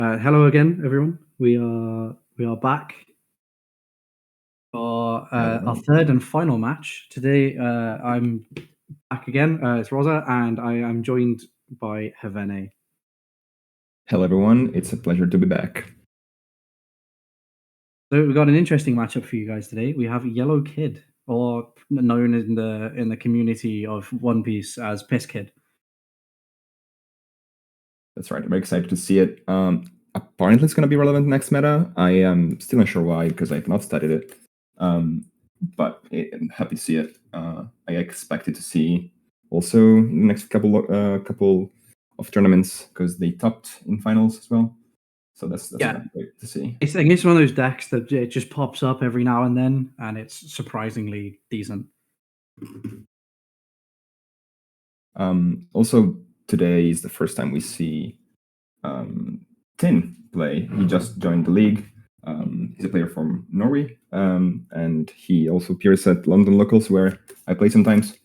Hello again, everyone. We are back for our third and final match today. I'm back again. It's Rosa, and I am joined by Havene. Hello, everyone. It's a pleasure to be back. So we've got an interesting matchup for you guys today. We have Yellow Kid, or known in the community of One Piece as Piss Kid. That's right. I'm very excited to see it. Apparently, it's going to be relevant next meta. I am still not sure why because I've not studied it. But I'm happy to see it. I expected to see also the next couple of tournaments because they topped in finals as well. So that's great to see. I think it's one of those decks that it just pops up every now and then, and it's surprisingly decent. Also, today is the first time we see Tin play. He just joined the league. He's a player from Norway, and he also appears at London locals where I play sometimes.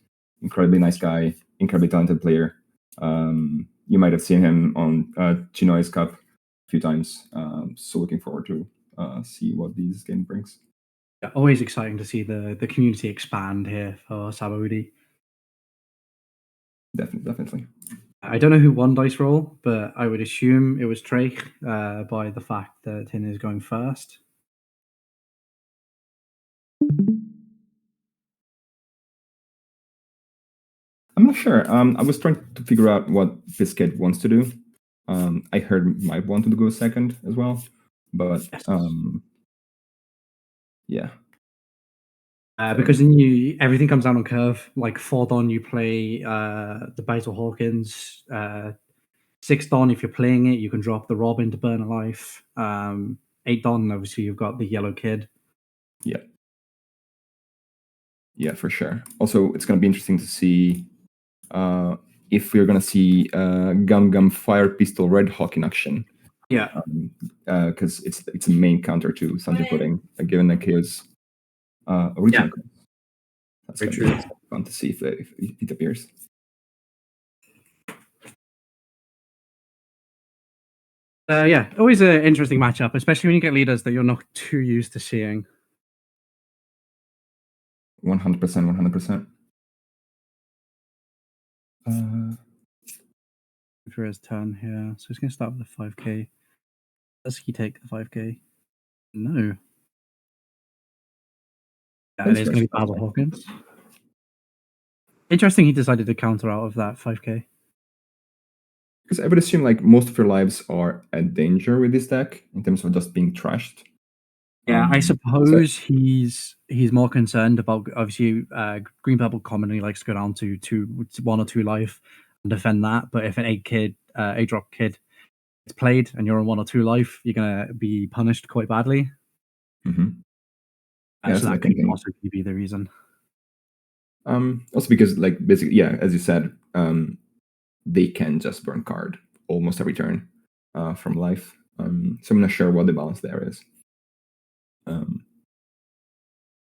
Incredibly nice guy, incredibly talented player. You might have seen him on Tinnoy's Cup a few times. So looking forward to see what these game brings. Yeah, always exciting to see the community expand here for Sabaudi. Definitely. I don't know who won Dice Roll, but I would assume it was Traich by the fact that Tin is going first. I'm not sure. I was trying to figure out what Biscuit wants to do. I heard might want to go second as well, but Yes. Yeah. Because then everything comes down on curve. Like 4 Don, you play the Battle Hawkins. 6 Don, if you're playing it, you can drop the Robin to burn a life. 8 Don, obviously, you've got the Yellow Kid. Yeah, for sure. Also, it's going to be interesting to see if we're going to see Gum Fire Pistol Red Hawk in action. Yeah. Because it's a main counter to Sanjay Pudding, given Nakeo's original. Yeah. That's going to be fun to see if it appears. Yeah, always an interesting matchup, especially when you get leaders that you're not too used to seeing. 100%. For his turn here, so he's going to start with the 5k. Does he take the 5k? No. Yeah, it is going to be Battle Hawkins. Interesting he decided to counter out of that 5k. Because I would assume like most of your lives are at danger with this deck in terms of just being trashed. Yeah, I suppose he's more concerned about, obviously, Green Purple commonly likes to go down to 1 or 2 life and defend that. But if an 8-drop kid is played and you're on 1 or 2 life, you're gonna be punished quite badly. Yeah, so that could possibly be the reason. Also because, like, basically, yeah, as you said, they can just burn card almost every turn from life. So I'm not sure what the balance there is.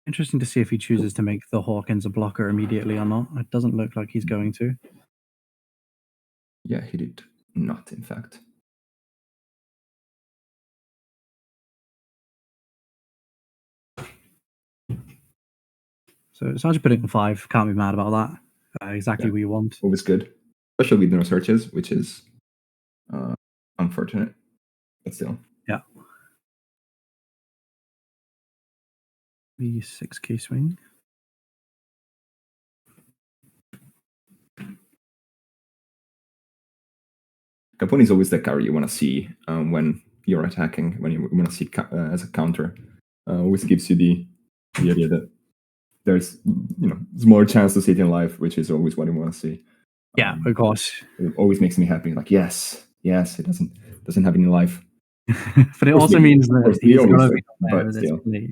Interesting to see if he chooses to make the Hawkins a blocker immediately or not. It doesn't look like he's going to. Yeah, he did not, in fact. So Sanjay Pudding 5, can't be mad about that. Exactly what you want. Always good. Especially with no searches, which is unfortunate, but still. Yeah. The 6k swing. Capone is always the carry you want to see when you're attacking, when you want to see as a counter. Always gives you the idea that there's smaller chance to see it in life, which is always what you want to see. Yeah, of course. It always makes me happy. Like, yes, it doesn't have any life. But it also means that he's going to be aware that it's played.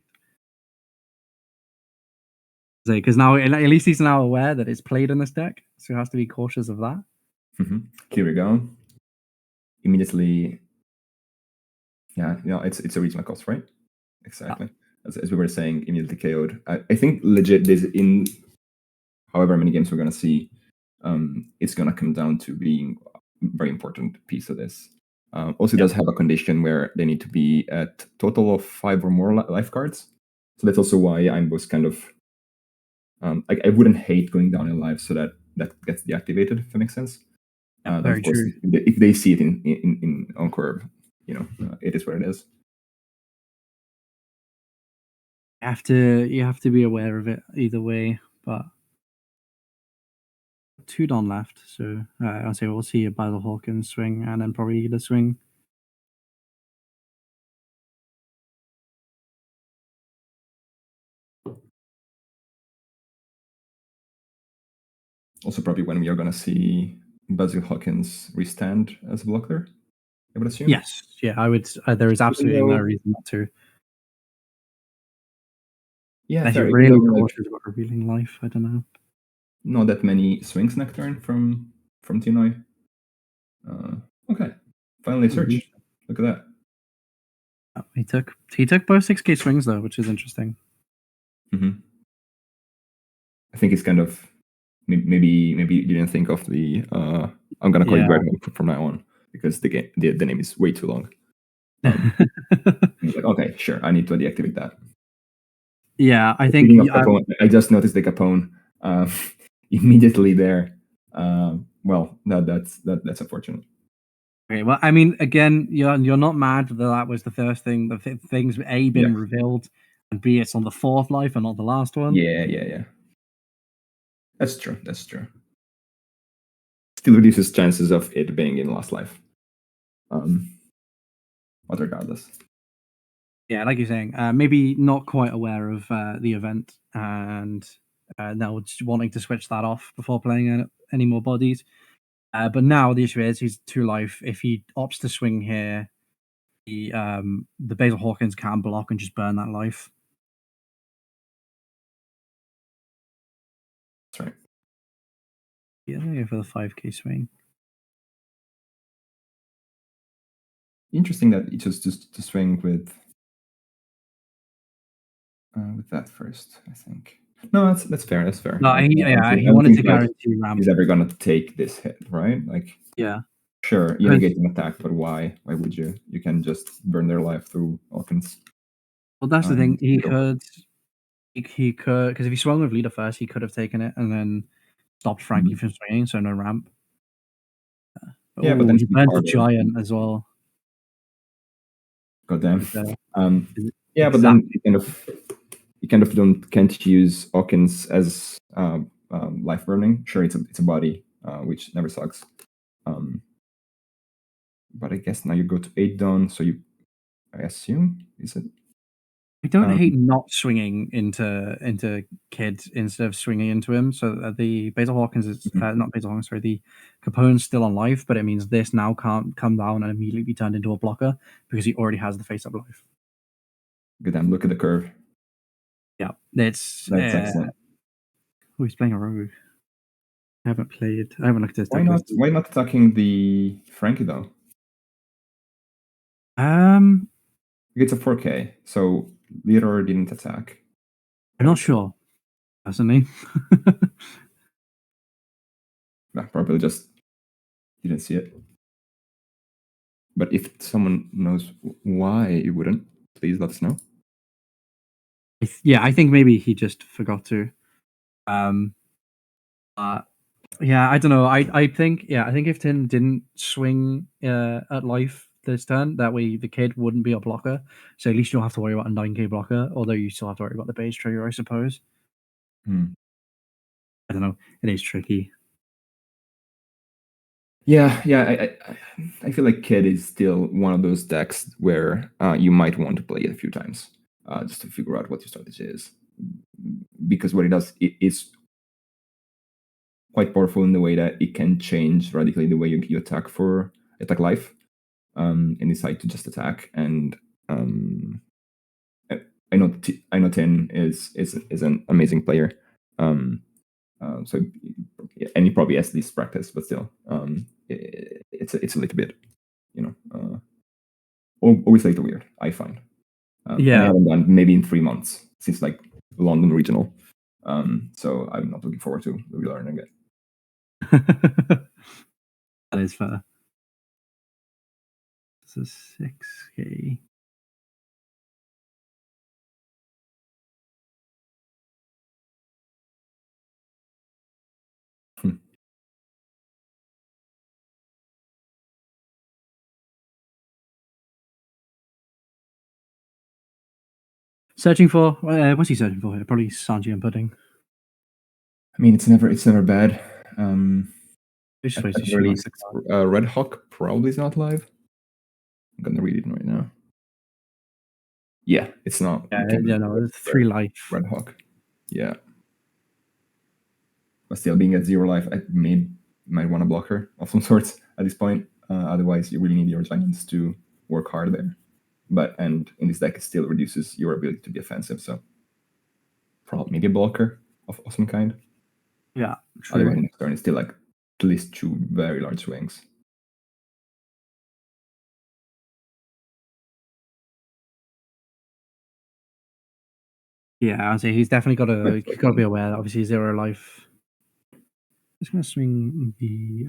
Because now, at least he's now aware that it's played in this deck, so he has to be cautious of that. Here we go. Immediately, yeah, it's a regional cost, right? Exactly. As we were saying, immediately KO'd. I think legit this, in however many games we're gonna see, it's gonna come down to being a very important piece of this. Also, does have a condition where they need to be at total of 5 or more lifeguards. So that's also why I was kind of I wouldn't hate going down in life so that gets deactivated, if that makes sense. Yeah, Of very course, true. if they see it in Encore, it is what it is. You have to be aware of it either way, but 2 Don left, so I'll say we'll see a Battle Hawkins swing and then probably the swing. Also, probably when we are going to see Basil Hawkins restand as a blocker, I would assume. Yes, yeah, I would. There is absolutely no reason not to. Yeah, Unless fair. you're Even really though, cautious about revealing life, I don't know. not that many swings Nectarine from Tinnoy. Okay, finally a search. Look at that. He took both 6K swings though, which is interesting. Mm-hmm. I think it's kind of maybe you didn't think of the I'm gonna call you Greg from now on because the name is way too long. Like, okay, sure, I need to deactivate that. Yeah, I think Speaking of Capone, I just noticed the Capone immediately there. Well, that's unfortunate. Okay, well, I mean, again, you're not mad that that was the first thing. The things A been revealed, and B it's on the 4th life and not the last one. Yeah. That's true. Still reduces chances of it being in last life. But regardless. Yeah, like you're saying, maybe not quite aware of the event and now just wanting to switch that off before playing any more bodies. But now the issue is he's 2 life. If he opts to swing here, the Basil Hawkins can block and just burn that life. That's right. Yeah, I'm gonna go for the 5K swing. Interesting that he chose to swing with that first, I think. No, that's fair. That's fair. No, Like, he wanted to guarantee ramp. he's ever gonna take this hit, right? Like, Yeah, sure, you negate an attack, but why? Why would you? You can just burn their life through Hawkins. well, that's the thing. He could, because if he swung with leader first, he could have taken it and then stopped Frankie from swinging, so no ramp. Yeah, but Oh, then he burns the giant as well. Goddamn. Yeah, but then you kind of can't use Hawkins as life burning. Sure, it's a body, which never sucks. But I guess now you go to 8 Dawn, so I assume, is it? I don't hate not swinging into Kid instead of swinging into him. So the Basil Hawkins is not Basil Hawkins. Sorry, the Capone's still on life, but it means this now can't come down and immediately be turned into a blocker because he already has the face-up life. Good damn! Look at the curve. Yeah, that's excellent. Oh, he's playing a rogue. I haven't looked at his Why not? Why not attacking the Frankie though? It's a 4K, so Leader didn't attack. I'm not sure, personally. Probably just didn't see it. But if someone knows why you wouldn't, please let us know. Yeah, I think maybe he just forgot to. Yeah, I don't know. I think if Tin didn't swing at life this turn, that way the Kid wouldn't be a blocker. So at least you don't have to worry about a 9K blocker, although you still have to worry about the base trigger, I suppose. I don't know. It is tricky. Yeah. I feel like Kid is still one of those decks where you might want to play it a few times just to figure out what your strategy is. Because what it does, it's quite powerful in the way that it can change radically the way you attack life, and decide to just attack. And I know Tin is an amazing player. So and he probably has this practice, but still, it's a little bit, always a little weird, I find. And I haven't done maybe in 3 months since like London regional. So I'm not looking forward to relearning it. That is fair. This is 6k. Searching for what's he searching for here? Probably Sanji and Pudding. I mean, it's never bad. Just At ways the to very shoot least, Red Hawk probably is not live. I'm gonna read it right now. Yeah, it's not. Yeah, no, it's 3 life. Red Hawk. Yeah. But still, being at 0 life, I might want a blocker of some sorts at this point. Otherwise, you really need your giants to work hard there. And in this deck, it still reduces your ability to be offensive. So probably maybe a blocker of some kind. Yeah, true. Otherwise, next turn it's still like at least 2 very large swings. Yeah, I'd say he's definitely got to be aware that obviously 0 life. Just gonna swing the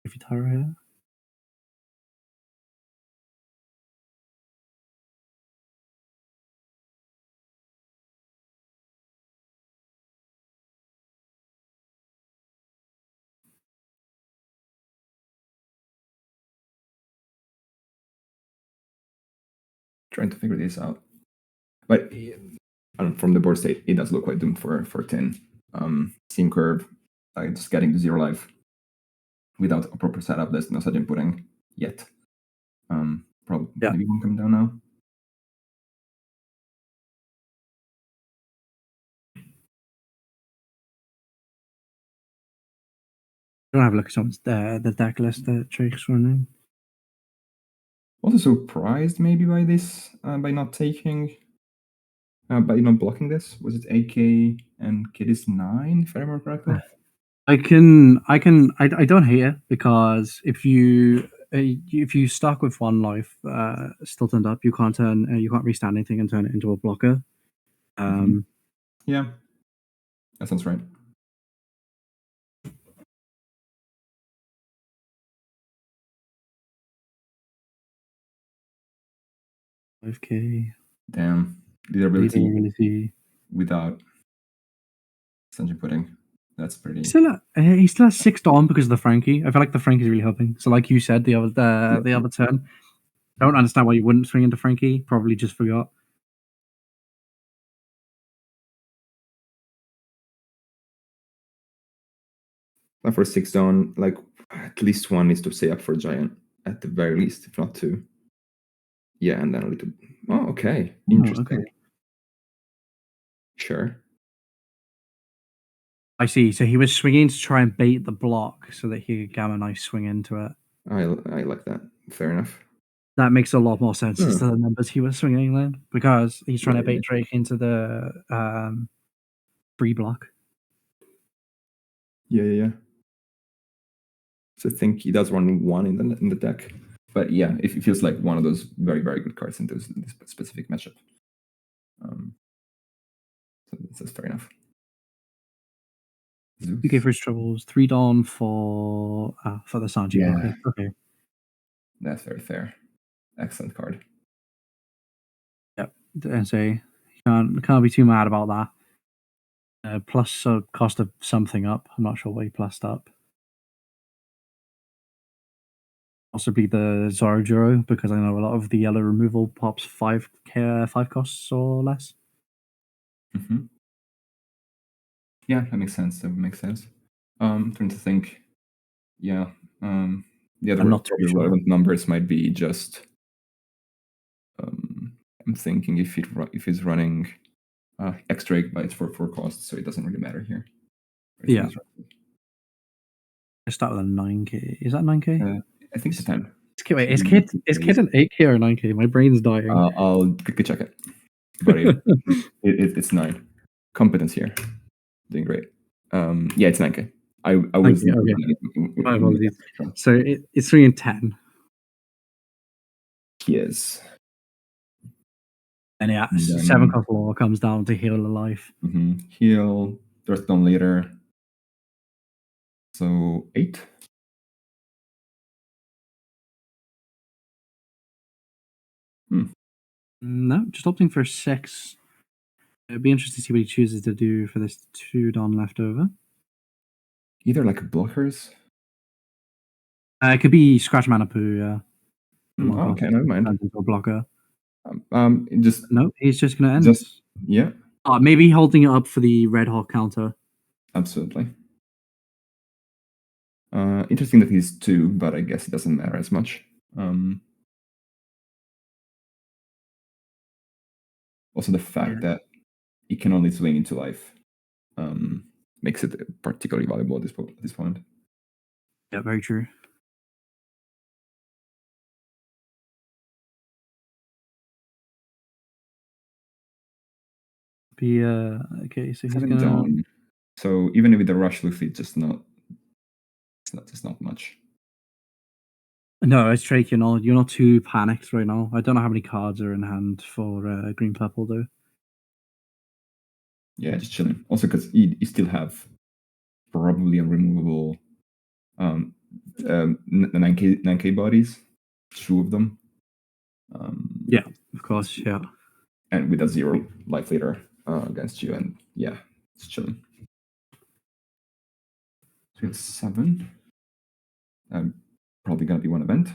Luffy Tyro here. Trying to figure this out. But from the board state, it does look quite doomed for Tin. Steam curve, just getting to 0 life without a proper setup. There's no such inputting yet. Probably maybe one come down now. Don't have a look at someone's the deck list that Traich's running. Also surprised maybe by this, by not taking, by not blocking this. Was it AK and Kid is 9, if I remember correctly? I don't hate it because if you stuck with 1 life still turned up, you can't restand anything and turn it into a blocker. Yeah, that sounds right. $5k. Damn, leaderability see. without Sanji Pudding. That's pretty. He still has 6 Dawn because of the Frankie. I feel like the Frankie's really helping. So, like you said, the other turn, I don't understand why you wouldn't swing into Frankie. Probably just forgot. For 6 down, like at least 1 needs to stay up for Giant, at the very least, if not 2. Yeah, and then a little. Oh, okay. Interesting. Okay. Sure. I see. So he was swinging to try and bait the block so that he could Gamma Knife swing into it. I like that. Fair enough. That makes a lot more sense as to the numbers he was swinging then, because he's trying to bait Traich into the free block. Yeah. So I think he does run 1 in the deck, but yeah, it feels like one of those very very good cards in this specific matchup. So that's fair enough. 2k for his troubles, 3 Dawn for the Sanji. Yeah. Okay. That's very fair. Excellent card. Yep. And so you can't be too mad about that. Plus cost of something up. I'm not sure what he plussed up. Possibly the Zorojuro, because I know a lot of the yellow removal pops 5 costs or less. Yeah, that makes sense. Trying to think. Yeah. The other relevant numbers might be just. I'm thinking if it's running extra bytes for 4 costs, so it doesn't really matter here. Yeah. I start with a 9k. Is that 9k? I think it's 10. Wait, is Kid an 8k or 9k? My brain's dying. I'll quickly check it. But it's 9. Competence here. Doing great. Yeah, it's 9k. I was. My apologies. So it's 3 and 10. Yes. And yeah, 7 cost law comes down to heal a life. Heal, Earth Dawn later. So 8. No, just opting for 6. It'd be interesting to see what he chooses to do for this 2 Don left over. Either like blockers. It could be Scratch Mana Poo, yeah. Oh, okay, never mind. Turns into a blocker. Just No, he's just gonna end. just yeah, Maybe holding it up for the Red Hawk counter. absolutely. Interesting that he's 2, but I guess it doesn't matter as much. Also, the fact that he can only swing into life makes it particularly valuable at this point. Yeah, very true. Okay, so he's 7 gonna. Dawn. So even with the rush Luffy, it's not much. No, it's Traich. You're not too panicked right now. I don't know how many cards are in hand for green purple though. Yeah, just chilling. Also, because you still have probably a removable 9k bodies, 2 of them. Yeah, of course. Yeah. And with a 0 life leader against you, and yeah, it's chilling. So it's 7. Probably gonna be 1 event.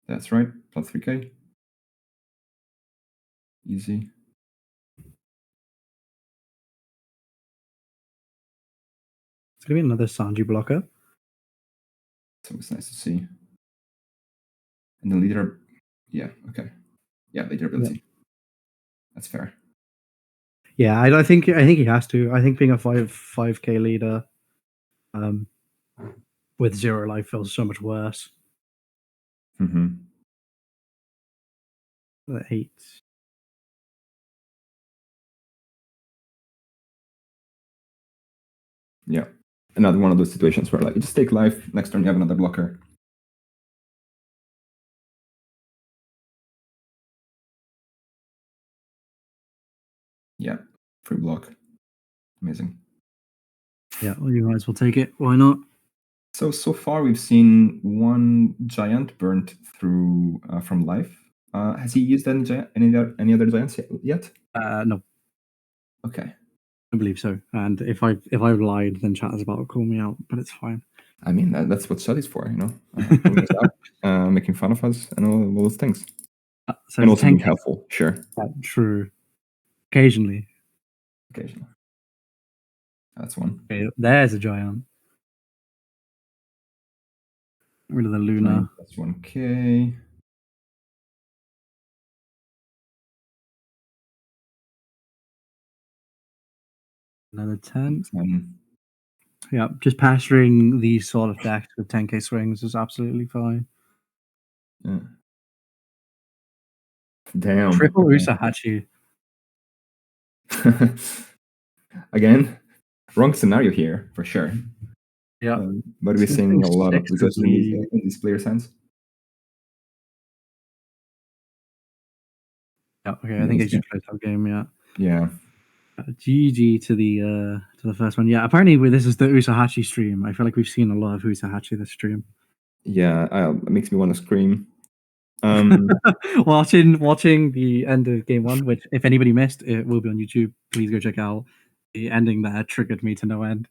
That's right, plus 3k. Easy. It's gonna be another Sanji blocker. So it's nice to see. And the leader, yeah, okay, yeah, leader ability. Yeah. That's fair. Yeah, I think he has to. I think being a 5k leader, with 0 life feels so much worse. Mm-hmm. The 8. Yeah, another one of those situations where like you just take life. Next turn you have another blocker. Yeah, free block. Amazing. Yeah, well, you might as well take it. Why not? So far we've seen 1 giant burnt through from life. Has he used any other giants yet? No. Okay. I believe so. And if I've lied, then chat is about to call me out, but it's fine. I mean, that's what study's for, calling us out, making fun of us, and all those things. So and also 10K, being helpful, sure. True. Occasionally. That's 1. Okay, there's a giant. Rid of the Luna. That's 1k. Another 10. 10. Yeah, just pasturing these sort of decks with 10k swings is absolutely fine. Yeah. Damn. Triple Usahachi. Again, wrong scenario here for sure. Yeah, but we're seeing a lot of possession in these players' hands. Yeah, okay. I think it's just played that game. Yeah. Yeah. GG to the first one. Yeah, apparently this is the Usahachi stream. I feel like we've seen a lot of Usahachi this stream. Yeah, it makes me want to scream. Watching the end of game 1, which if anybody missed, it will be on YouTube. Please go check out. The ending there triggered me to no end.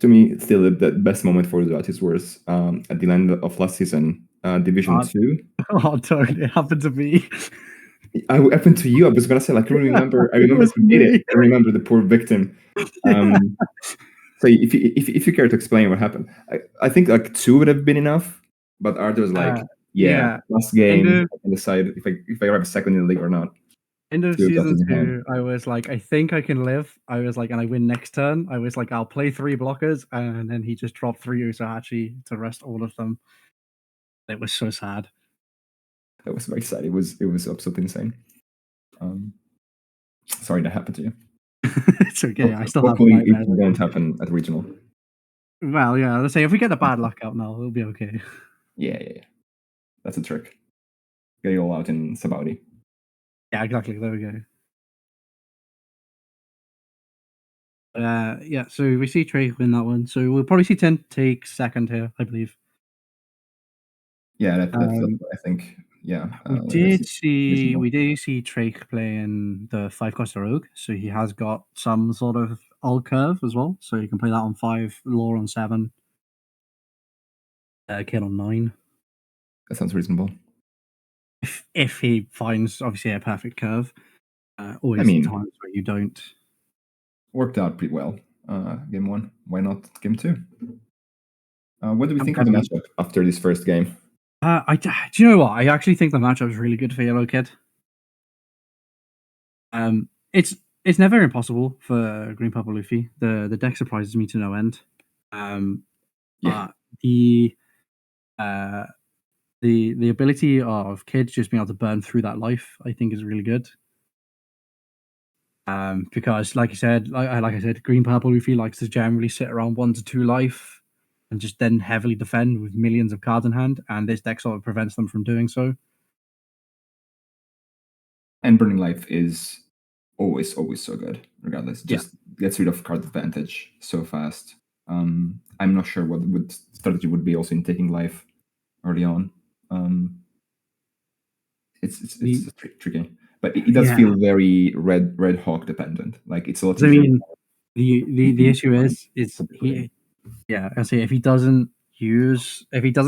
To me, still the best moment for the artist was at the end of last season, Division 2. Oh, totally. It happened to me. I happened to you. I was gonna say, like, I remember who did it. I remember the poor victim. So if you care to explain what happened, I think like 2 would have been enough. But Arthur was like, last game, I can decide if I have a second in the league or not. End of season 2, I was like, I think I can live. I was like, and I win next turn. I was like, I'll play 3 blockers, and then he just dropped 3 Usahachi to rest all of them. It was so sad. That was very sad. It was absolutely insane. Sorry that happened to you. It's okay. I still hopefully have it won't happen at regional. Well, yeah. Let's say if we get the bad luck out now, it'll be okay. Yeah. That's a trick. Get it all out in Sabaudi. Yeah, exactly. There we go. Yeah. So we see Traich win that one. So we'll probably see 10 take second here, I believe. Yeah, that's what I think. yeah, We that's did see reasonable. Traich playing the 5-cost rogue, so he has got some sort of alt curve as well. So you can play that on 5, lore on 7, kid on 9. That sounds reasonable. If he finds obviously a perfect curve, I always mean, times where you don't. worked out pretty well. Game 1. Why not game 2? What do we think of the Definitely. matchup after this first game? Do you know what? I actually think the matchup is really good for Yellow Kid. It's never impossible for Green Purple Luffy. The deck surprises me to no end. Yeah, But uh, the ability of Kid just being able to burn through that life, I think, is really good. Because like I said, Green Purple Luffy likes to generally sit around 1 to 2 life and just then heavily defend with millions of cards in hand, and this deck sort of prevents them from doing so. and Burning Life is always so good. Regardless, Yeah. just gets rid of card advantage so fast. I'm not sure what would strategy would be also in taking life early on. It's The tricky, but it does Yeah. feel very Red Hawk dependent. Like it's a lot 'Cause I easier mean, the to issue find is something put in. yeah, I say if he doesn't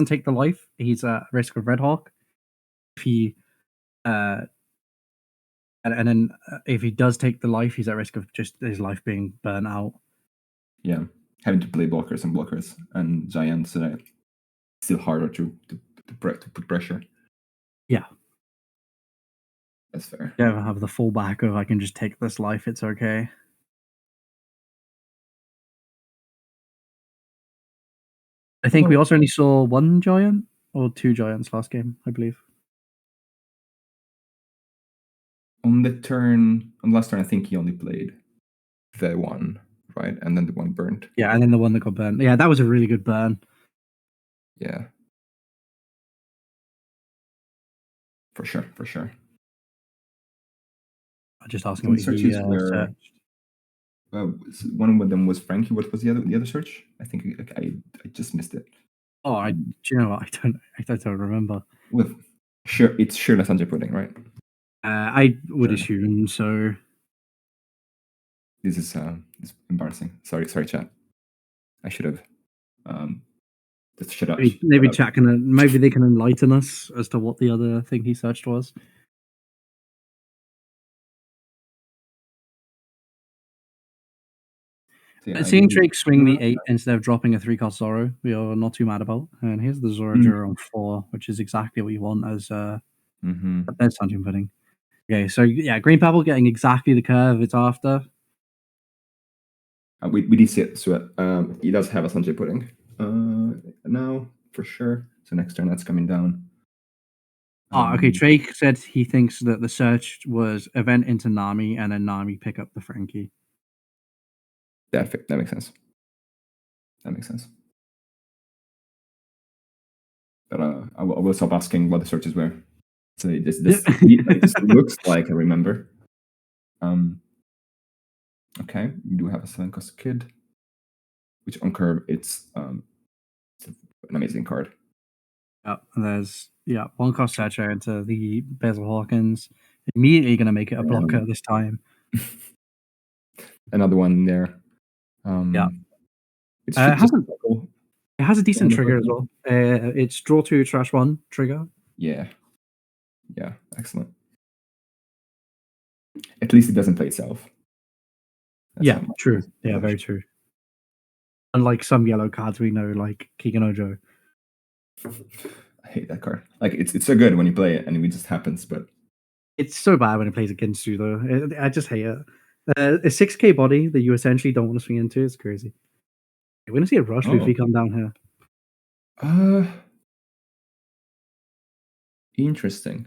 take the life, he's at risk of Red Hawk. If he uh and then if he does take the life, he's at risk of just his life being burnt out. Yeah, having to play blockers and giants, still harder to put pressure. Yeah. That's fair. You ever have the fallback of I can just take this life, it's okay. I think we Although also only saw 1 giant or 2 giants last game, I believe. on the last turn, I think he only played the one, right, and then the one burned. Yeah, and then the one that got burned. Yeah, that was a really good burn. Yeah, for sure. I'm just asking Some what he searches were searched. one of them was Frankie. What was the other search? I think I just missed it. Oh, do you know what? I don't remember. With sure, it's Shirley Sanjay pudding, right? I would Sure. assume so. This is it's embarrassing. Sorry, chat. I should have just shut up. Maybe chat can maybe they can enlighten us as to what the other thing he searched was. So yeah, I Seeing believe. Drake swing the 8 instead of dropping a 3-cost Zoro, we are not too mad about. And here's the Zoro Juro on 4, which is exactly what you want as Mm-hmm. a bed Sanjin pudding. Okay, so yeah, Green Pebble getting exactly the curve it's after. We did see it. So he does have a Sanjay pudding now for sure. So next turn that's coming down. Okay. Drake said he thinks that the search was event into Nami and then Nami pick up the Frankie. That makes sense. That makes sense. But I will stop asking what the searches were. So this looks like I remember. Okay, we do have a 7-cost kid, which on curve it's an amazing card. Yeah, and there's 1-cost searcher into the Basil Hawkins. Immediately going to make it a blocker this time. Another one there. Yeah, It's it just has a decent trigger as well. It's draw 2, trash 1 trigger. Yeah, excellent. At least it doesn't play itself. Yeah, true. Yeah, very true. Unlike some yellow cards we know, like Kiganojo. I hate that card. Like it's so good when you play it, and it just happens. But It's so bad when it plays against you, though. I just hate it. A 6K body that you essentially don't want to swing into is crazy. We're gonna see a rush Luffy come down here. Interesting.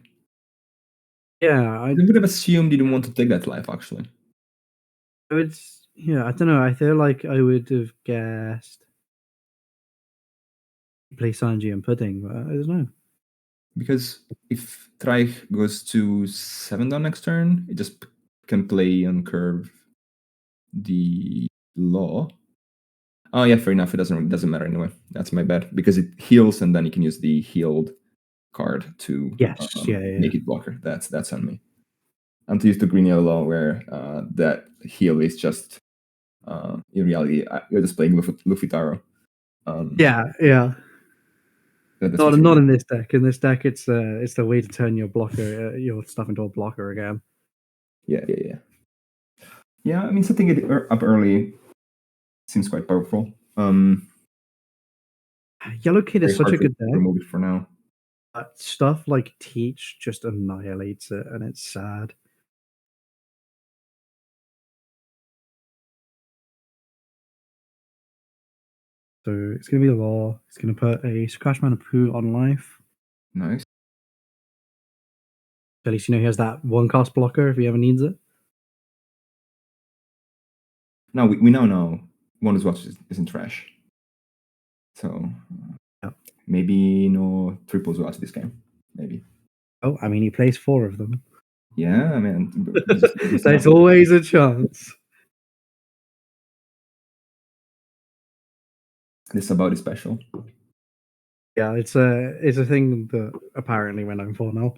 Yeah, I would have assumed you didn't want to take that life. Actually, I would. Yeah, I don't know. I feel like I would have guessed play Sanji and Pudding, but I don't know. because if Traich goes to 7 down next turn, it just can play on curve the law. Oh yeah, fair enough. It doesn't matter anyway. That's my bad because it heals and then you can use the healed card to yeah. make it blocker. That's on me. I'm too used to green yellow where that heal is just in reality you're just playing Luffy Taro. Yeah. Not in this deck. In this deck, it's the way to turn your blocker, your stuff into a blocker again. Yeah. Yeah, I mean, setting it up early seems quite powerful. Yellow Kid is such a good deck. Remove it for now. Stuff like Teach just annihilates it, and it's sad. So it's going to be a law. It's going to put a Scratch Mana Poo on life. Nice. At least he has that one cost blocker if he ever needs it. Now we now know One is Watch isn't trash. So maybe no triples watch this game. Maybe. Oh, I mean, he plays 4 of them. Yeah, I mean, there's always a chance. This about is special. Yeah, it's a thing that apparently we're known for now.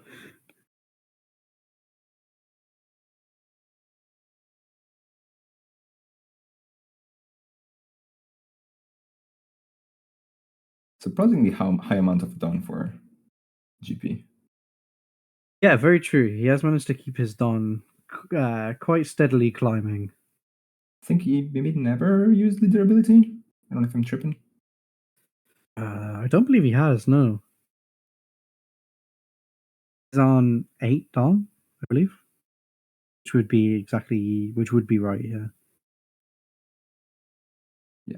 Surprisingly high amount of Dawn for GP. Yeah, very true. He has managed to keep his Dawn quite steadily climbing. I think he maybe never used the durability. I don't know if I'm tripping. I don't believe he has, no. He's on 8 Dawn, I believe. Which would be right, yeah. Yeah.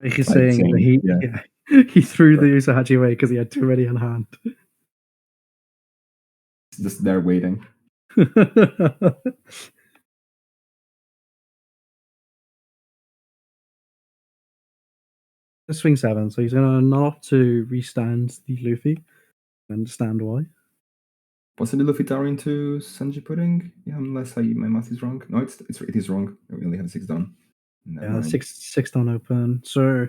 He's saying that he threw the Usahachi away because he had too many in hand. Just there waiting. Swing 7, so he's gonna not to restand the Luffy. I understand why. Possibly Luffy Taro into Sanji Pudding? Yeah, unless my math is wrong. No, it is wrong. We only have 6 Dawn. Yeah, 6 Dawn open. So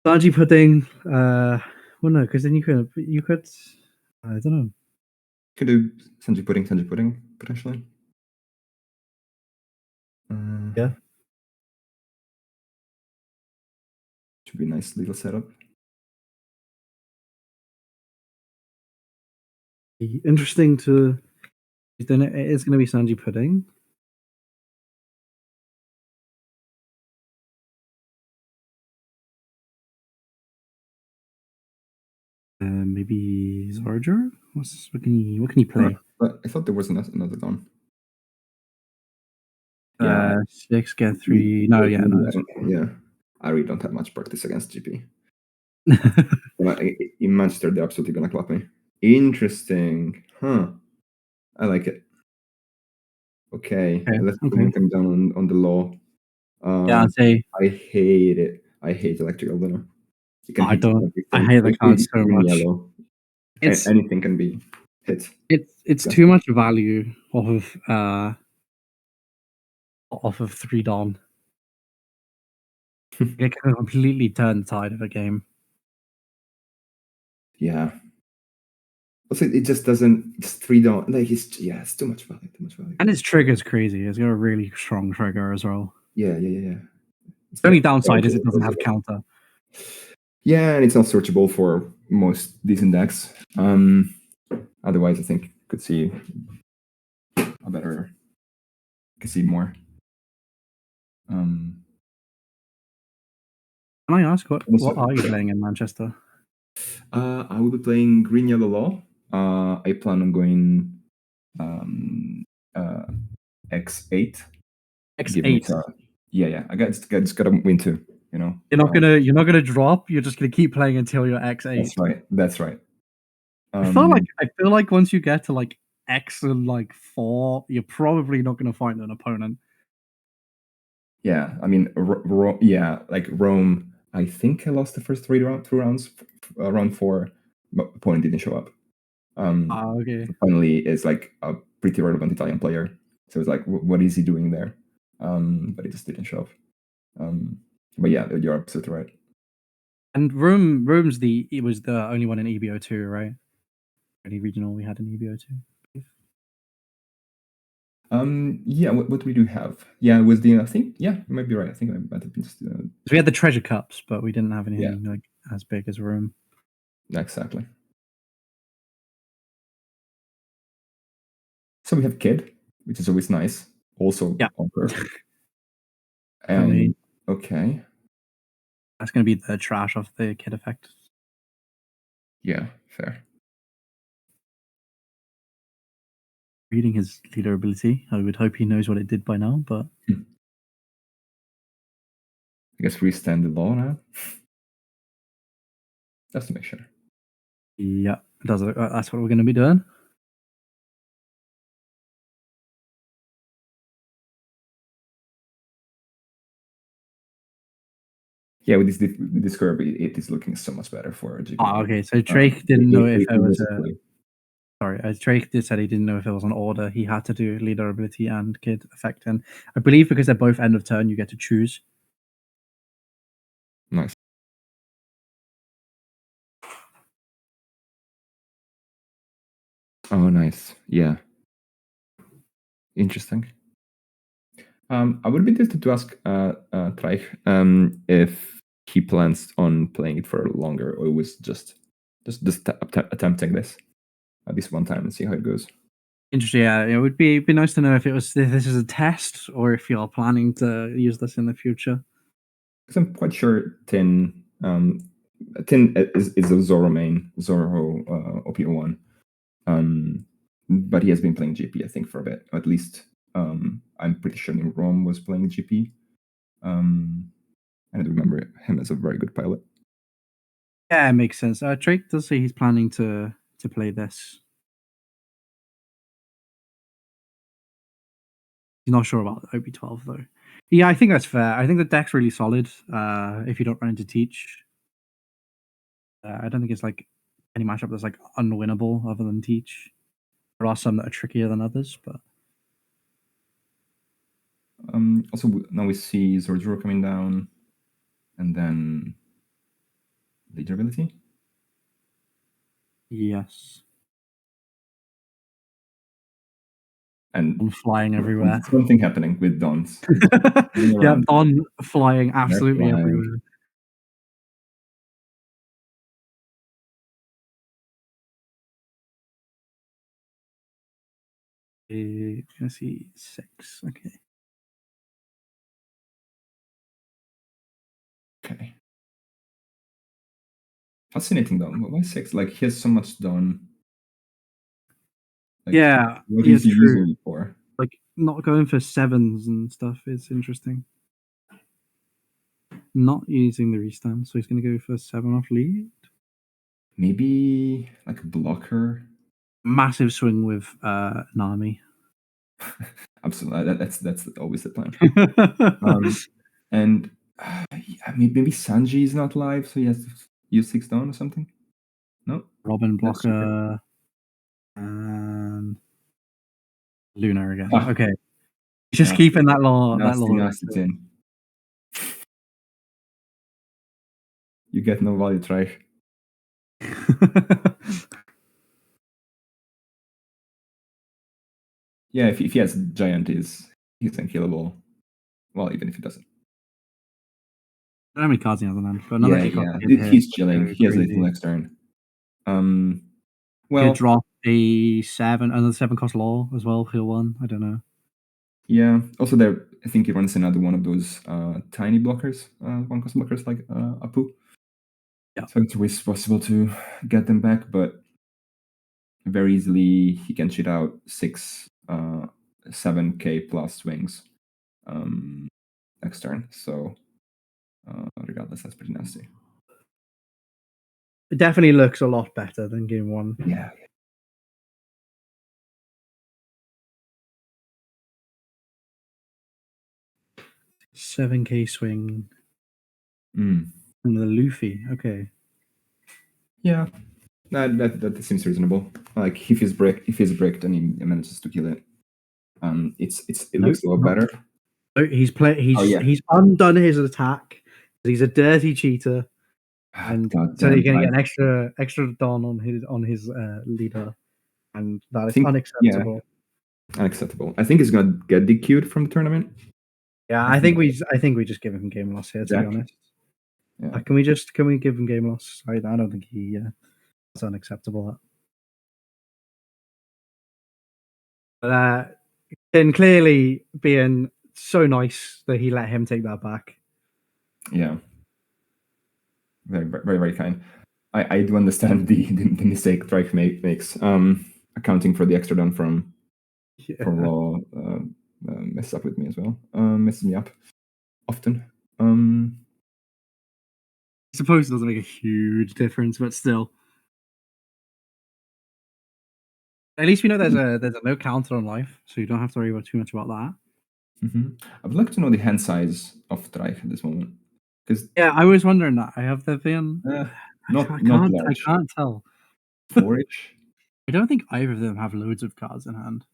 Sanji Pudding, well no, because then you could I don't know. Could do Sanji Pudding, potentially. Yeah. Should be a nice little setup. Interesting to then it is going to be Sanji Pudding. Maybe Zarger? What can he play? But I thought there was another Dawn. Yeah. 6, get 3. No, yeah, no. Yeah. I really don't have much practice against GP. In Manchester, they're absolutely gonna clap me. Interesting. Huh. I like it. Okay. Let's come down on the law. Yeah, I'd say I hate it. I hate Electrical Dinner. I don't. I hate the card so much. Yellow. Anything can be hit. It's too much value off of 3 Dawn. It can completely turn the tide of a game. Yeah. Also, it just doesn't. It's 3 Dawn. Like it's too much value. And its trigger's crazy. It's got a really strong trigger as well. Yeah. The only downside is it doesn't have counter. Yeah, and it's not searchable for most decent decks. Otherwise, I think could see more. Can I ask what are you playing in Manchester? I will be playing Green Yellow Law. I plan on going X8. X8. Yeah. I just gotta win 2. You know. You're not gonna drop. You're just gonna keep playing until you're X8. That's right. I feel like once you get to like X and like 4, you're probably not gonna find an opponent. Yeah, I mean, like Rome. I think I lost the first 2 rounds. Round 4, but opponent didn't show up. Okay. So finally, is like a pretty relevant Italian player. So it's like, what is he doing there? But he just didn't show up. But yeah, you're absolutely right. And Room's it was the only one in EBO2, right? Only regional we had in EBO2. Yeah, what we do have? Yeah, it was I think, yeah, you might be right. I think I might have been just, we had the treasure cups, but we didn't have anything Yeah. like as big as Room. exactly. So we have Kid, which is always nice. Also Yeah. Conqueror. For me. And okay, That's gonna be the trash of the Kid effect. yeah, fair. Reading his leader ability, I would hope he knows what it did by now, but I guess we stand the law now. Just to make sure. yeah, that's what we're gonna be doing. Yeah, with this curve, it is looking so much better for GP. Oh, okay. So Traich didn't know if it was a. Play. Sorry, Traich did said he didn't know if it was an order. He had to do leader ability and Kid effect, and I believe because they're both end of turn, you get to choose. Nice. Oh, nice. Yeah. Interesting. I would be interested to ask Traich if he plans on playing it for longer, or was just attempting this at this one time and see how it goes. Interesting. Yeah, it would be nice to know if this is a test or if you're planning to use this in the future. Because I'm quite sure Tin is a Zoro main, Zoro OP11. But he has been playing GP, I think, for a bit. At least I'm pretty sure in Rome was playing GP. And I remember him as a very good pilot. Yeah, it makes sense. Drake does say he's planning to play this. He's not sure about OP12 though. Yeah, I think that's fair. I think the deck's really solid. If you don't run into Teach, I don't think it's like any matchup that's like unwinnable other than Teach. There are some that are trickier than others, but also now we see Zoro coming down, and then leader ability. yes, And flying everywhere. Something happening with Dons. Yeah, Don flying absolutely flying. everywhere. Let's see, 6. Okay. Okay. Fascinating though. Why 6? Like he has so much done. Like, Yeah, what yeah, is he true. using it for? Like not going for 7s and stuff is interesting. Not using the restand, so he's going to go for 7 off lead. Maybe like a blocker. Massive swing with Nami. Absolutely, that's always the plan. And yeah, maybe Sanji is not live, so he has to use 6 down or something. No, Robin blocker and Luna again. Okay, just keeping that law. Nasty tin. You get no value, Traich. Yeah, if he has giant, he's unkillable. Well, even if he doesn't. I don't know how many cards he has on hand, but another He's chilling. He has a little next turn. Well, could drop another 7 cost law as well. Heal 1. I don't know. Yeah. Also, I think he runs another one of those tiny blockers, 1 cost blockers like Apu. Yeah. So it's always possible to get them back, but very easily he can cheat out 7k plus swings next turn. So regardless, that's pretty nasty. It definitely looks a lot better than game 1. Yeah. 7k swing. And the Luffy. Okay. Yeah. That seems reasonable. Like if he's bricked and he manages to kill it, it looks a lot better. He's undone his attack. He's a dirty cheater, and God so damn. you're gonna get an extra don on his leader, and that I is think, yeah, unacceptable. unacceptable. I think he's gonna get DQ'd from the tournament. Yeah, I think, I think we just give him game loss here, to be Jack. honest. Yeah. Can we give him game loss? I don't think he that's unacceptable. But and clearly being so nice that he let him take that back. Yeah. Very, very, very kind. I do understand the mistake Traich makes. Accounting for the extra done from Yeah. Law messes up with me as well. Messes me up often. I suppose it doesn't make a huge difference, but still. At least we know there's a no counter on life, so you don't have to worry about too much about that. I would like to know the hand size of Traich at this moment, because Yeah, I was wondering that. I have the been not I large, can't tell. 4-ish. I don't think either of them have loads of cards in hand.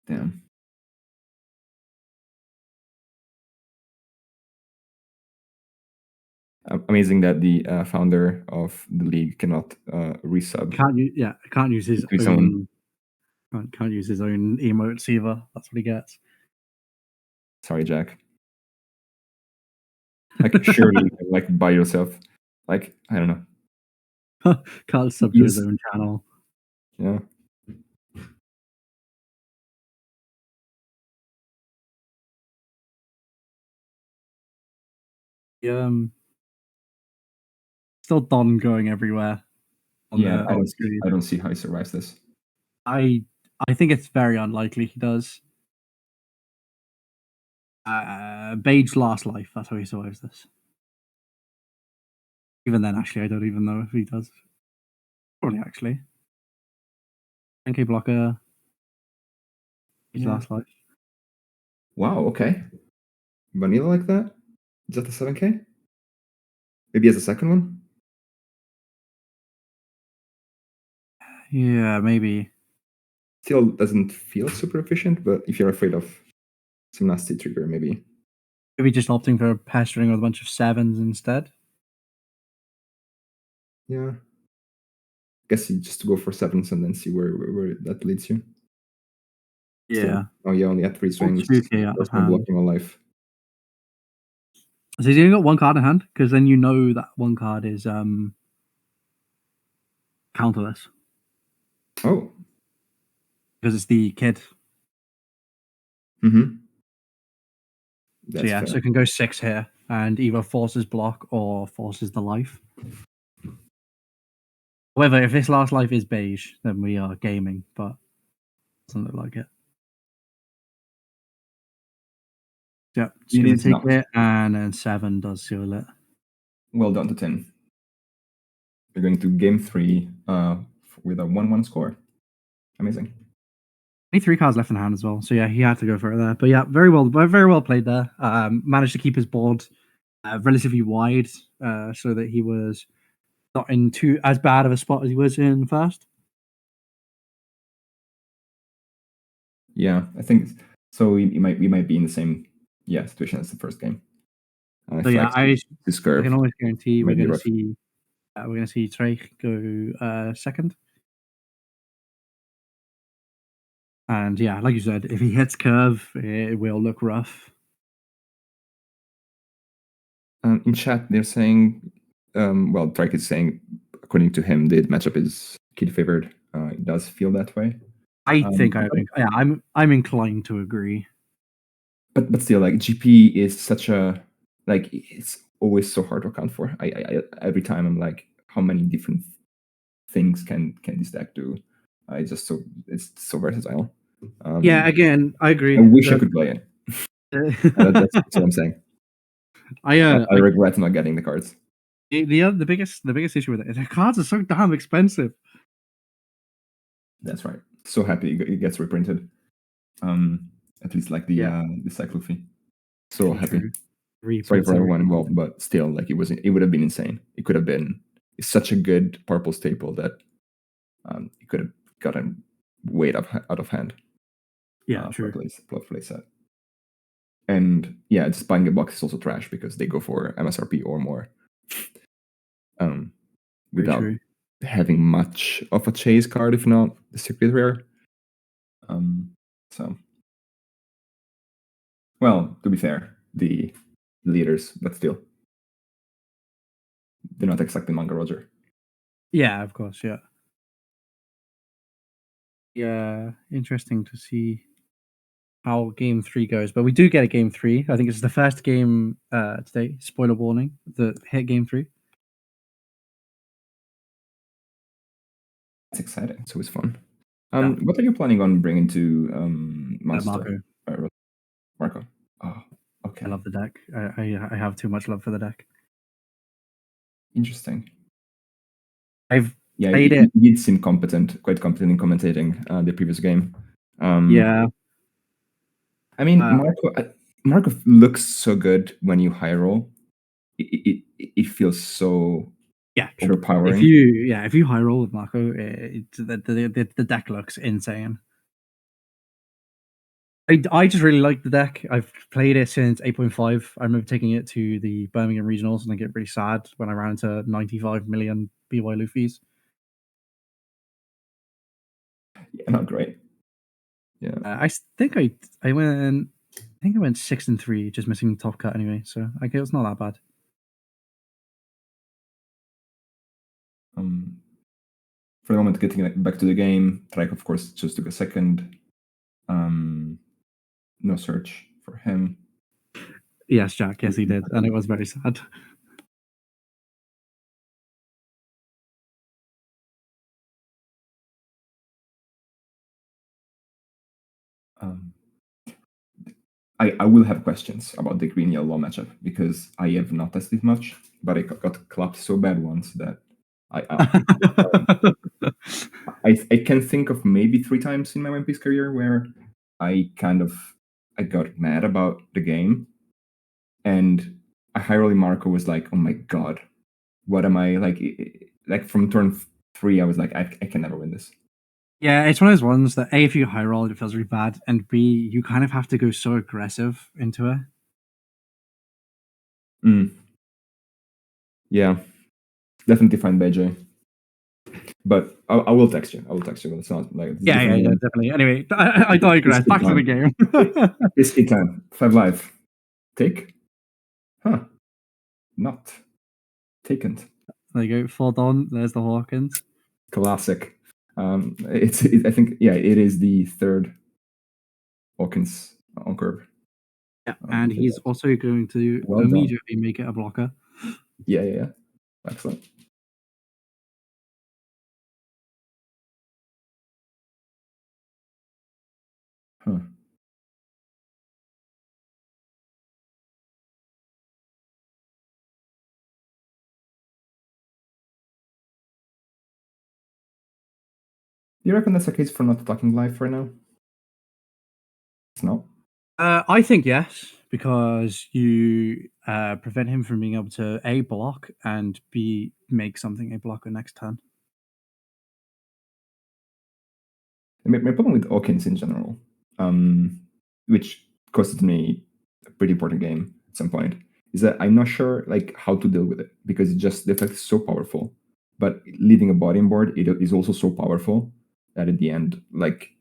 Damn. Amazing that the founder of the league cannot resub. Can't use his His own. own can't use his own emotes either. That's what he gets. Sorry, Jack. Like, surely, like, by yourself. Like, I don't know. Can't sub to his own channel. Yeah. Still Don going everywhere on Yeah, the on screen. I don't see how he survives this. I think it's very unlikely he does. Bage's last life, that's how he survives this. Even then, actually, I don't even know if he does. Probably, actually. 10k blocker, his last life. Wow, okay. Vanilla like that? Is that the 7k? Maybe as a second one? Yeah, maybe. Still doesn't feel super efficient, but if you're afraid of some nasty trigger, maybe. Maybe just opting for pestering with a bunch of 7s instead. Yeah. Guess you just go for 7s and then see where that leads you. Yeah. Still, oh yeah, only at 3 swings. 2k out of There's no hand. blocking all life. So he's only got one card in hand, because then you know that one card is counterless. Oh. Because it's the kid. Mm-hmm. So yeah, so it can go 6 here, and either forces block or forces the life. However, if this last life is beige, then we are gaming, but doesn't look like it. Yep, just gonna take it, and then 7 does seal it. Well done to Tin. We're going to game 3 with a 1-1 score. Amazing. Only 3 cards left in hand as well, so yeah, he had to go for it there. But yeah, very well played there. Managed to keep his board relatively wide, so that he was not in too as bad of a spot as he was in first. Yeah, I think so. We might be in the same situation as the first game. So yeah, I can always guarantee we're gonna see Traich go second. And yeah, like you said, if he hits curve, it will look rough. In chat, they're saying, well, Traich is saying, according to him, the matchup is kid favored. It does feel that way. I'm inclined to agree. But still, like, GP is such a, like, it's always so hard to account for. I every time I'm like, how many different things can this deck do? It's so versatile. Yeah, again, I agree. I wish I could play it. That's what I'm saying. I regret not getting the cards. The biggest issue with it is the cards are so damn expensive. That's right. So happy it gets reprinted. At least like the Luffy. So happy. Sorry for everyone involved, but still, like, it would have been insane. It could have been such a good purple staple that it could gotten way out of hand. Yeah, For true. a play set. And yeah, just buying a box is also trash because they go for MSRP or more. Without true. having much of a chase card, if not the secret rare. So, well, to be fair, the leaders, but still, they're not exactly Manga Roger. Yeah, of course. Yeah. Yeah, interesting to see how game 3 goes. But we do get a game 3. I think it's the first game today. Spoiler warning: the hit game 3. It's exciting. It's always fun. Yeah. What are you planning on bringing to Marco. Marco. Oh, okay. I love the deck. I have too much love for the deck. Interesting. I've played it. He did seem competent, quite competent in commentating the previous game. Yeah. I mean, Marco looks so good when you high roll. It feels so overpowering. If you high roll with Marco, the deck looks insane. I just really like the deck. I've played it since 8.5. I remember taking it to the Birmingham Regionals, and I get really sad when I ran into 95 million BY Luffy's. Yeah, not great. Yeah, I think I went 6-3, just missing top cut anyway. So I guess it's not that bad. For the moment, getting back to the game, Traich, of course, just took a second. No search for him. Yes, Jack. Yes, he did, and it was very sad. I will have questions about the green yellow matchup because I have not tested much, but I got clapped so bad once that I can think of maybe 3 times in my One Piece career where I got mad about the game, and a high rolling Marco was like, "Oh my god, what am I like?" Like from turn 3, I was like, "I can never win this." Yeah, it's one of those ones that A, if you high roll, it feels really bad, and B, you kind of have to go so aggressive into it. Yeah, definitely find BJ. But I will text you. I will text you. It's not like Yeah, definitely. Anyway, I digress. Back to the game. Biscuit time. 5 life. Take? Huh. Not. Taken. There you go. 4 Don. There's the Hawkins. Classic. I think, yeah, it is the 3rd Hawkins on curve. Yeah, and he's also going to immediately make it a blocker. Yeah. Excellent. Huh. Do you reckon that's a case for not attacking life right now? It's not. I think yes, because you prevent him from being able to A, block, and B, make something a blocker next turn. My problem with Hawkins in general, which costed me a pretty important game at some point, is that I'm not sure like how to deal with it because it just the effect is so powerful. But leaving a body on board, it is also so powerful that at the end, like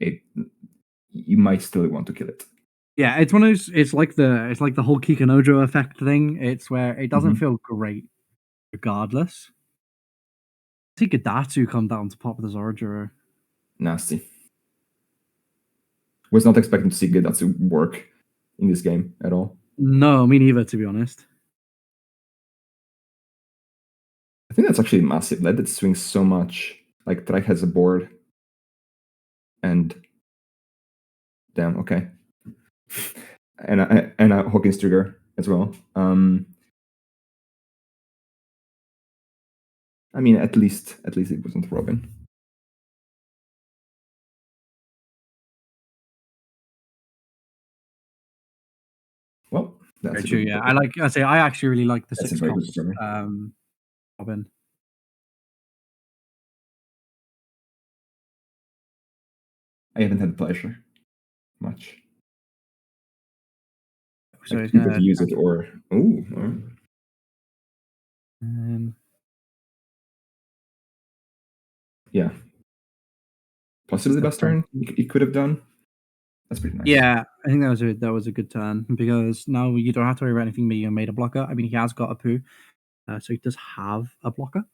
you might still want to kill it. Yeah, it's one of those. It's like the whole Kikanojo effect thing. It's where it doesn't feel great, regardless. See Gadatsu come down to pop the Zorjiro. Nasty. Was not expecting to see Gedatsu work in this game at all. No, me neither, to be honest. I think that's actually massive. Let it swing so much. Like Traich has a board, and damn, okay, and a Hawkins trigger as well. I mean, at least it wasn't Robin. Well, that's true. Yeah, I actually really like the 6 cost Robin. I haven't had the pleasure much. So Like he's either to gonna use it or um, yeah, possibly the best turn he could have done. That's pretty nice. yeah, I think that was a good turn because now you don't have to worry about anything being made a blocker. I mean, he has got a poo, so he does have a blocker.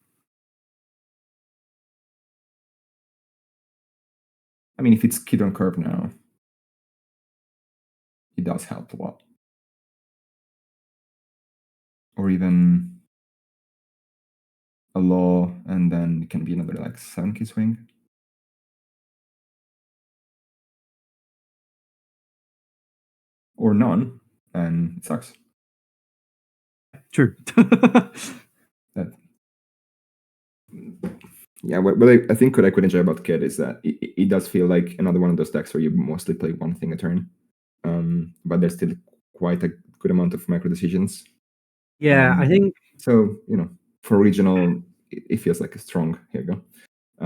I mean, if it's Kid on curve now, it does help a lot. Or even a law, and then it can be another like 7-key swing. Or none, and it sucks. True. That yeah, what I think what I could enjoy about Kid is that it does feel like another one of those decks where you mostly play one thing a turn, but there's still quite a good amount of micro decisions. Yeah, I think. So for regional, it feels like a strong. Here you go.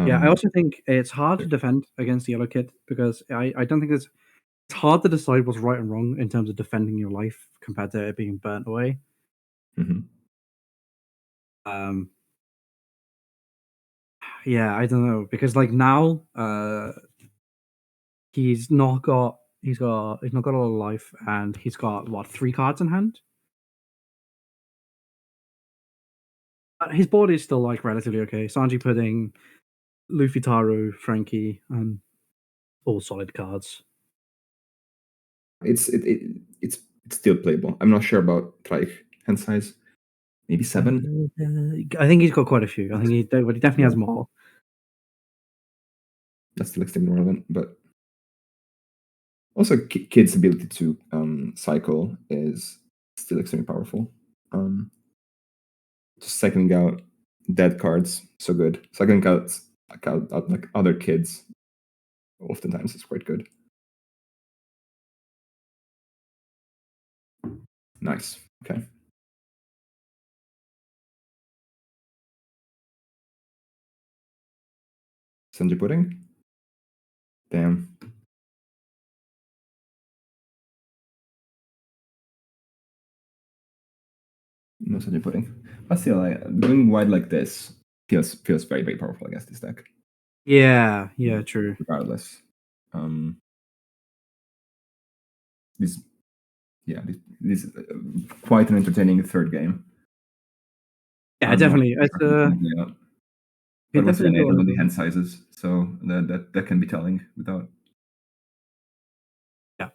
Yeah, I also think it's hard to defend against the yellow kid because I don't think it's hard to decide what's right and wrong in terms of defending your life compared to it being burnt away. Mhm. Um, yeah, I don't know because like now, he's not got a lot of life, and he's got what 3 cards in hand. His board is still like relatively okay. Sanji Pudding, Luffy Taro, Frankie, and all solid cards. It's it's still playable. I'm not sure about Traich hand size. Maybe 7. I think he's got quite a few. I think but he definitely has Yeah. more. That's still extremely relevant, but also Kid's ability to cycle is still extremely powerful. Just cycling out dead cards, so good. Cycling out like other kids, oftentimes is quite good. Nice. Okay. Sanji Pudding? Damn. No Sanji Pudding. But still, going wide like this feels very, very powerful against this deck. Yeah, true. Regardless. This is quite an entertaining third game. Yeah, definitely. Yeah. But once again, I don't know the Yeah, hand sizes, so that can be telling without.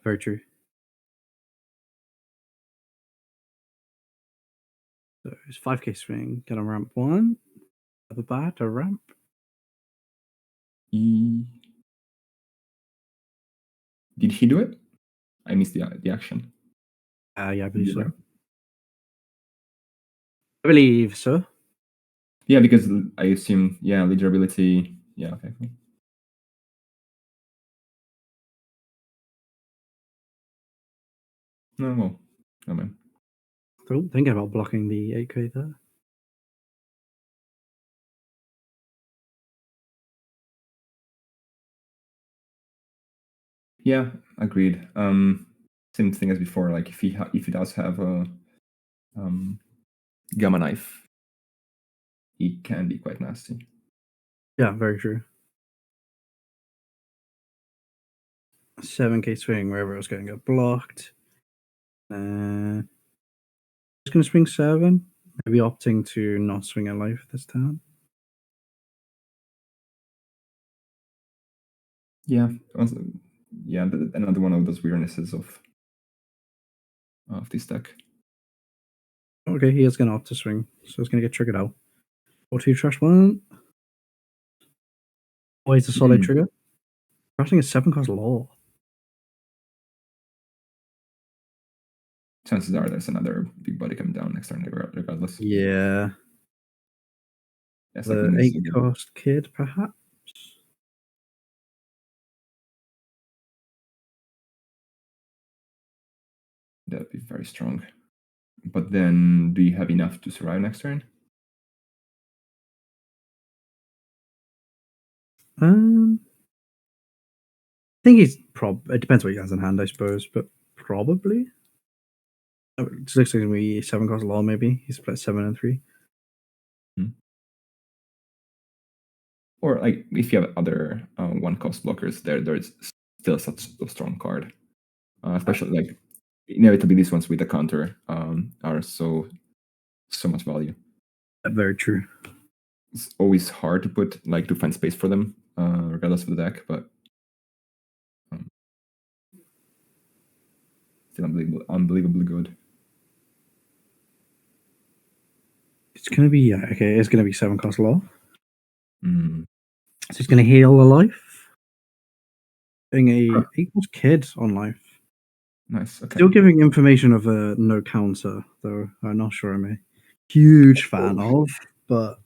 very true. So it's 5k swing. Gonna ramp 1. Have a bat, a ramp. Did he do it? I missed the action. Yeah, I believe so. I believe so. Yeah, because I assume leader ability. Yeah, okay, cool. No, well, no man. Still thinking about blocking the 8k there. Yeah, agreed. Same thing as before. Like if he does have a gamma knife, he can be quite nasty. Yeah, very true. 7k swing wherever it was going to get blocked. Just going to swing 7. Maybe opting to not swing a life this turn. Yeah, also, another one of those weirdnesses of this deck. Okay, he is going to opt to swing, so it's going to get triggered out. 4-2 trash 1. Always a solid trigger. Crashing a 7-cost law. Chances are there's another big body coming down next turn, regardless. Yeah. Yeah, The 8-cost kid, perhaps? That'd be very strong. But then, do you have enough to survive next turn? think he's it depends what he has in hand, I suppose, but probably. Oh, it looks like it's gonna be 7 cost law, maybe. He's played 7 and 3. Or like if you have other 1-cost blockers, there's still such a strong card. Especially like inevitably these ones with the counter are so much value. Very true. It's always hard to find space for them, regardless of the deck, but still unbelievably good. It's gonna be okay. It's gonna be 7 cost law. Mm. So it's gonna heal a life. Being a 8 cost kid on life. Nice. Okay. Still giving information of a no counter, though. I'm not sure I'm a huge fan of, but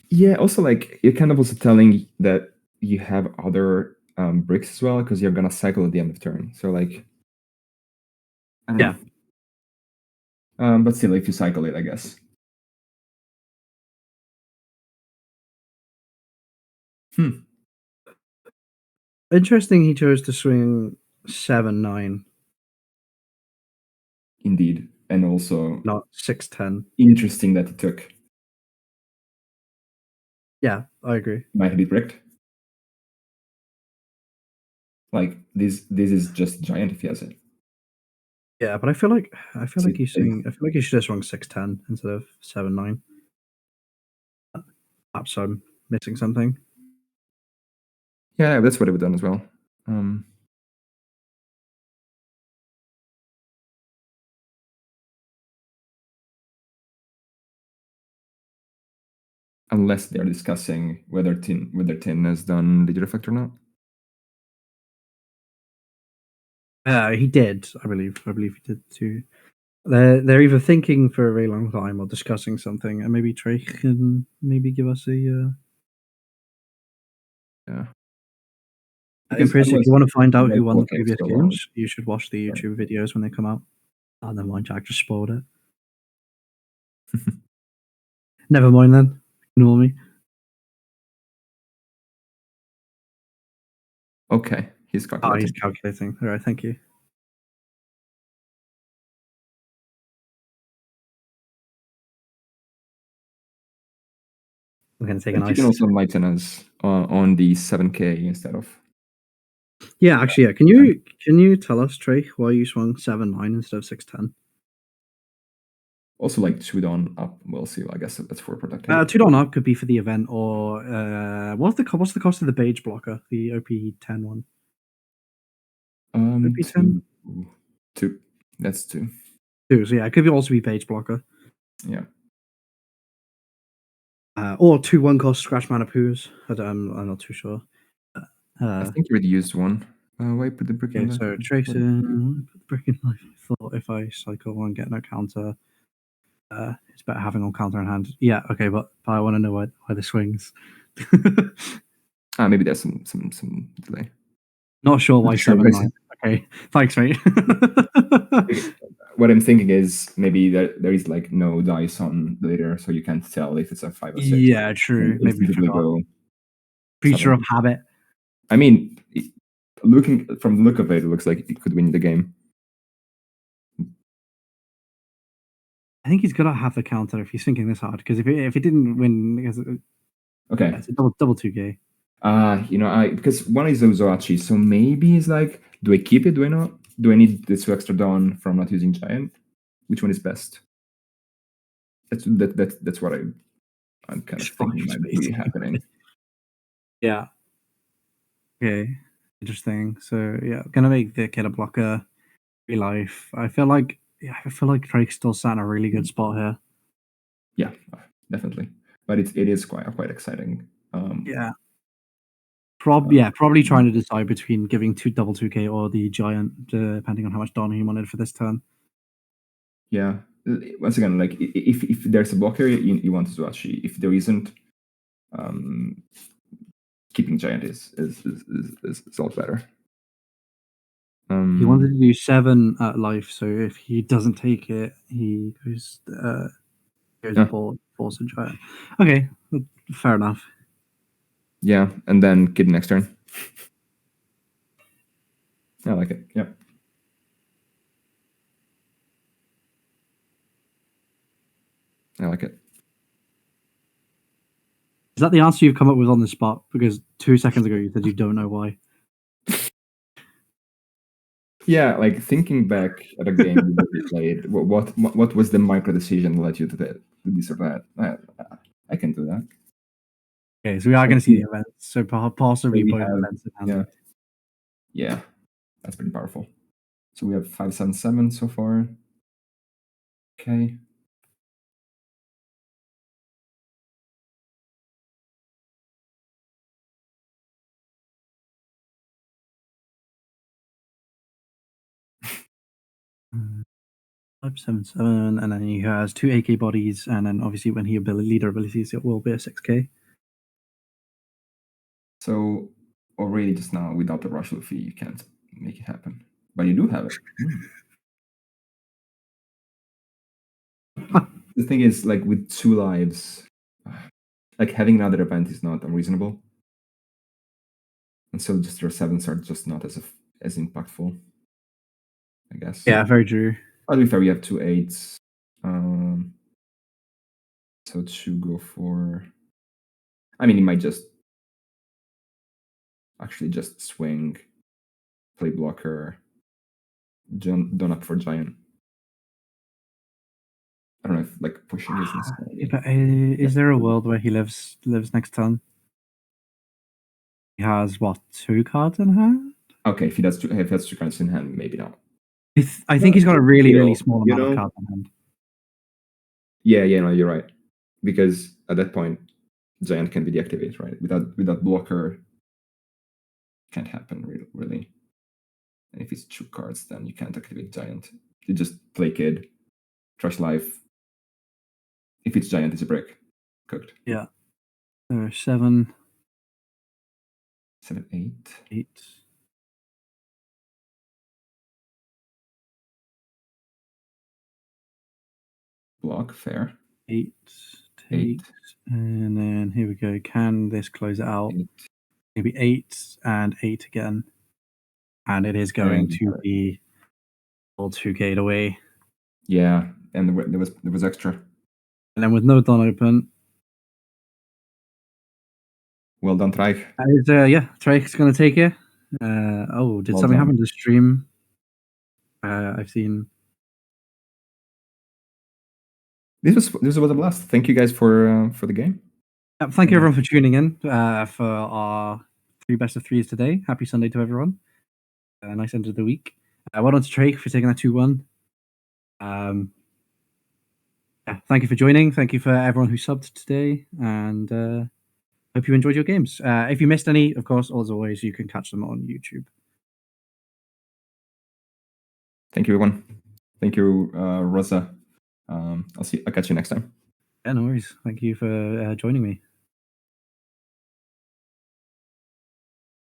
yeah. Also, like you're kind of also telling that you have other bricks as well because you're gonna cycle at the end of turn. So like, I don't know. But still, if you cycle it, I guess. Interesting. He chose to swing 7-9, Indeed, and also not 6-10. interesting that he took. Yeah, I agree. Might be correct. Like this is just giant if he has it. Yeah, but I feel like he's saying. I feel like he should have swung 6-10 instead of 7-9. Perhaps I'm missing something. Yeah, that's what I would have done as well. Unless they're discussing whether Tin has done Digital Effect or not. He did, I believe. I believe he did too. They're either thinking for a very long time or discussing something, and maybe Traich can maybe give us a. Yeah. In principle, if you want to find out who won the okay, previous so games, you should watch the Right. YouTube videos when they come out. Oh, never mind, Jack just spoiled it. Never mind then. Ignore me. Okay, he's Oh, calculating. he's calculating. All right, thank you. We're going to take an You ice. can also enlighten us on the 7K instead of. Yeah, actually, yeah. Can you tell us, Traich, why you swung 7-9 instead of 6-10? Also, like 2 down up. We'll see. I guess that's for protecting. 2 down up could be for the event, or what's the cost of the beige blocker, the OP10 one? OP10? 2. That's 2. 2, so yeah, it could also be beige blocker. Yeah. Or 2 1-cost scratch mana poos. I'm not too sure. I think you already used one. Why put the brick in Okay, there? so Tracer, put the brick in life. I thought if I cycle one, get no counter, it's better having on counter in hand. Yeah, okay, but I want to know why the swings. Maybe there's some delay. Not sure why Sure, 7-9. Okay, thanks, mate. What I'm thinking is maybe there is like no dice on later, so you can't tell if it's a 5 or 6. Yeah, true. Maybe we forgot. Go Creature of habit. I mean, looking from the look of it, it looks like it could win the game. I think he's got to have the counter if he's thinking this hard, because if it didn't win, because Okay. it's a double 2K. Because one is Ozoachi, so maybe it's like, do I keep it? Do I not? Do I need this extra dawn from not using giant? Which one is best? That's what I'm kind of thinking might be happening. Yeah. Okay. Interesting. So yeah, gonna make the killer blocker real life. I feel like Drake's still sat in a really good spot here. Yeah, definitely. But it is quite exciting. Yeah. Probably trying to decide between giving double 2K or the giant, depending on how much Don he wanted for this turn. Yeah. Once again, like if there's a blocker, you want Ozoachi. If there isn't, keeping giant is a lot better. He wanted to do 7 at life, so if he doesn't take it, he goes force a giant. Okay, fair enough. Yeah, and then kid next turn. I like it. Yep. I like it. Is that the answer you've come up with on the spot? Because 2 seconds ago you said you don't know why. Yeah, like thinking back at a game you played, what was the micro decision that led you to this or that? I can do that. Okay, so we are going to see the events. So possibly we both have, events in hand. yeah, that's pretty powerful. So we have 577 so far. Okay. Mm, 577, and then he has 2 AK bodies, and then obviously when he leader abilities, it will be a 6k. So already just now, without the rush Luffy, you can't make it happen. But you do have it. The thing is, like with 2 lives, like having another event is not unreasonable. And so just your 7s are just not as impactful, I guess. Yeah, very true. But to be fair, we have 2 8s. So to go for, I mean, he might just actually just swing, play blocker, done up for giant. I don't know if like pushing is necessary. But, is there a world where he lives next turn? He has what, 2 cards in hand? Okay, if he has 2 cards in hand, maybe not. I think he's got a really, really small You amount of know? cards in hand. Yeah, no, you're right. Because at that point, giant can be deactivated, right? Without blocker, can't happen really. And if it's 2 cards, then you can't activate giant. You just play kid, trash life. If it's giant, it's a brick. Cooked. Yeah. 7, 7, 8. 8. Block, fair. 8 8. takes, and then here we go. Can this close it out? 8. Maybe 8 and 8 again. And it is going to be all 2k away. Yeah, and there was extra. And then with no Don open. Well done, Traich. Traich's going to take it. Did Well something done. happen to stream? I've seen. This was a blast. Thank you guys for the game. Thank you everyone for tuning in for our 3 best of 3s today. Happy Sunday to everyone. Nice end of the week. Well done to Traich for taking that 2-1. Thank you for joining. Thank you for everyone who subbed today, and hope you enjoyed your games. If you missed any, of course, as always, you can catch them on YouTube. Thank you, everyone. Thank you, Rosa. I'll catch you next time. Yeah, no worries. Thank you for joining me.